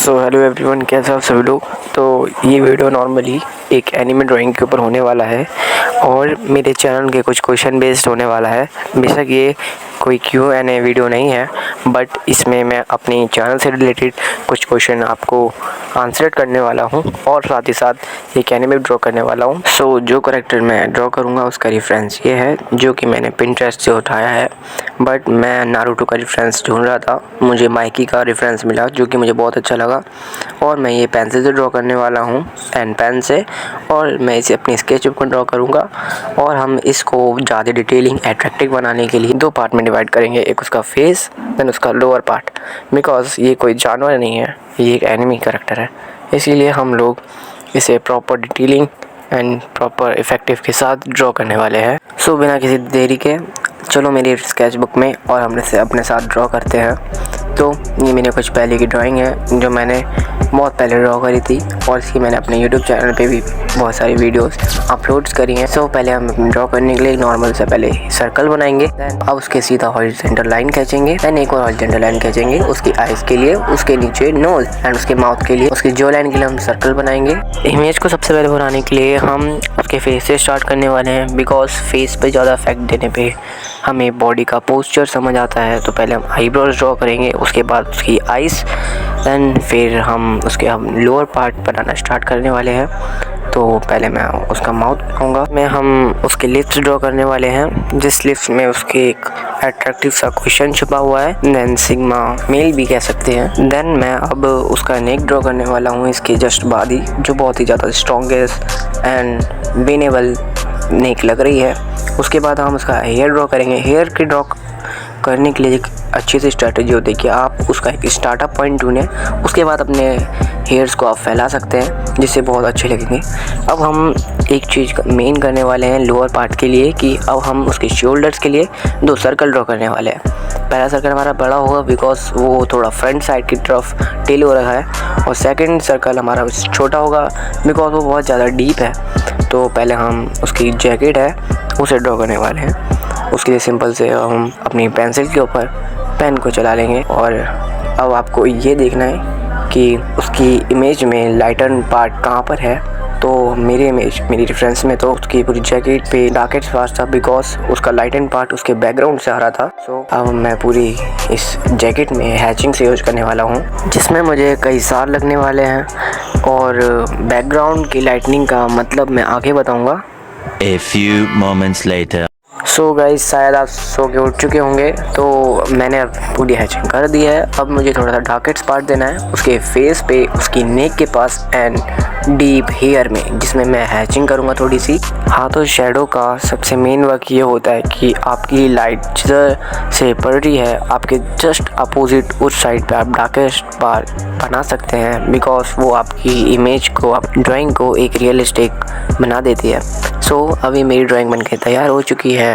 So hello everyone, कैसे आप सभी लोग। तो ये वीडियो नॉर्मली एक एनिमे ड्राइंग के ऊपर होने वाला है और मेरे चैनल के कुछ क्वेश्चन बेस्ड होने वाला है। बेशक ये कोई Q&A वीडियो नहीं है, बट इसमें मैं अपनी चैनल से रिलेटेड कुछ क्वेश्चन आपको आंसर करने वाला हूं और साथ ही साथ एक एनिमे ड्रॉ करने वाला हूं। सो जो करैक्टर मैं ड्रॉ करूंगा उसका रेफरेंस ये है जो कि मैंने पिंटरेस्ट से उठाया है, बट मैं नारुतो का रेफरेंस ढूंढ रहा था। मुझे माइकी का रेफरेंस मिला जो कि मुझे बहुत अच्छा लगा और मैं ये पेंसिल से ड्रॉ करने वाला हूँ, एंड पेन से, और मैं इसे अपनी स्केचबुक पर ड्रॉ करूँगा। और हम इसको ज़्यादा डिटेलिंग अट्रैक्टिव बनाने के लिए दो पार्ट में डिवाइड करेंगे, एक उसका फेस देन उसका लोअर पार्ट। बिकॉज ये कोई जानवर नहीं है, ये एक एनिमी कैरेक्टर है, इसीलिए हम लोग इसे proper detailing and proper effective के साथ ड्रॉ करने वाले हैं। सो बिना किसी देरी के चलो मेरी स्केचबुक में और हम इसे अपने साथ ड्रॉ करते हैं। तो ये मेरे कुछ पहले की ड्राइंग है जो मैंने बहुत पहले ड्रॉ करी थी और इसकी मैंने अपने यूट्यूब चैनल पे भी बहुत सारी वीडियोस अपलोड्स करी हैं। सो पहले हम ड्रॉ करने के लिए नॉर्मल से पहले सर्कल बनाएंगे, अब उसके सीधा हॉरिजॉन्टल लाइन खींचेंगे, देन एक और हॉरिजॉन्टल लाइन खींचेंगे उसकी आइज के लिए, उसके नीचे नोज एंड उसके माउथ के लिए, उसकी जो लाइन के लिए हम सर्कल बनाएंगे। इमेज को सबसे पहले बनाने के लिए हम उसके फेस से स्टार्ट करने वाले हैं, बिकॉज फेस पे ज़्यादा इफेक्ट देने पे हमें बॉडी का पोस्चर समझ आता है। तो पहले हम आईब्रोज ड्रॉ करेंगे, उसके बाद उसकी आइज़, देन फिर हम उसके लोअर पार्ट बनाना स्टार्ट करने वाले हैं। तो पहले मैं उसका माउथ बनाऊंगा, मैं हम उसके लिप्स ड्रॉ करने वाले हैं, जिस लिप्स में उसके एक अट्रैक्टिव सा क्वेश्चन छुपा हुआ है, देन सिग्मा मेल भी कह सकते हैं। देन मैं अब उसका नेक ड्रॉ करने वाला हूँ, इसके जस्ट बाद ही, जो बहुत ही ज़्यादा स्ट्रॉन्गेस्ट एंड बेनेबल नेक लग रही है। उसके बाद हम उसका हेयर ड्रॉ करेंगे। हेयर की ड्रॉ करने के लिए एक अच्छी सी स्ट्रैटेजी होती है कि आप उसका एक स्टार्टअप पॉइंट ढूंढें, उसके बाद अपने हेयर्स को आप फैला सकते हैं जिससे बहुत अच्छे लगेंगे। अब हम एक चीज़ मेन करने वाले हैं लोअर पार्ट के लिए कि अब हम उसके शोल्डर्स के लिए दो सर्कल ड्रॉ करने वाले हैं। पहला सर्कल हमारा बड़ा होगा बिकॉज वो थोड़ा फ्रंट साइड की तरफ टेल हो रहा है, और सेकंड सर्कल हमारा छोटा होगा बिकॉज वो बहुत ज़्यादा डीप है। तो पहले हम उसकी जैकेट है उसे ड्रॉ करने वाले हैं। उसके लिए सिंपल से हम अपनी पेंसिल के ऊपर पेन को चला लेंगे, और अब आपको ये देखना है कि उसकी इमेज में लाइटन पार्ट कहाँ पर है। तो मेरी रेफरेंस में तो उसकी पूरी जैकेट पे डार्केस्ट पार्ट था बिकॉज उसका लाइटन पार्ट उसके बैकग्राउंड से आ रहा था। सो अब मैं पूरी इस जैकेट में हैचिंग से यूज करने वाला हूँ, जिसमें मुझे कई साल लगने वाले हैं, और बैकग्राउंड की लाइटनिंग का मतलब मैं आगे बताऊँगा। A few moments later. So guys, शायद आप सो के उठ चुके होंगे, तो मैंने अब पूरी हैचिंग कर दी है। अब मुझे थोड़ा सा डार्केस्ट पार्ट देना है उसके फेस पे, उसकी नेक के पास एंड डीप हेयर में, जिसमें मैं हैचिंग करूँगा थोड़ी सी। हाँ, तो शेडो का सबसे मेन वर्क ये होता है कि आपकी लाइट जिधर से पड़ रही है आपके जस्ट अपोजिट उस साइड पे आप डार्केस्ट पार्ट बना सकते हैं, बिकॉज वो आपकी इमेज को, आप ड्राइंग को एक रियलिस्टिक बना देती है। सो अभी मेरी ड्राइंग बनके तैयार हो चुकी है।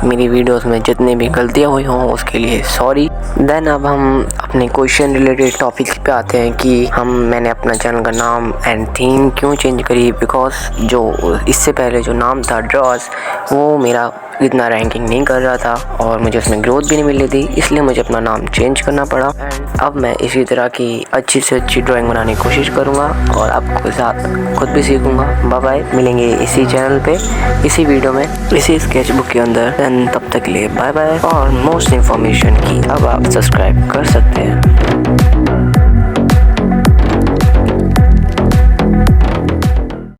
मेरी वीडियोस में जितनी भी गलतियाँ हुई हों उसके लिए सॉरी। देन अब हम अपने क्वेश्चन रिलेटेड टॉपिक पे आते हैं कि मैंने अपना चैनल का नाम एंड थीम क्यों चेंज करी, बिकॉज जो इससे पहले जो नाम था ड्रॉज, वो मेरा इतना रैंकिंग नहीं कर रहा था और मुझे उसमें ग्रोथ भी नहीं मिल रही थी, इसलिए मुझे अपना नाम चेंज करना पड़ा। एंड अब मैं इसी तरह की अच्छी से अच्छी ड्राइंग बनाने की कोशिश करूँगा और आपके साथ खुद भी सीखूँगा। बाय बाय, मिलेंगे इसी चैनल पे, इसी वीडियो में, इसी स्केचबुक के अंदर। तब तक के लिए बाय बाय, और मोस्ट इन्फॉर्मेशन की अब आप सब्सक्राइब कर सकते हैं।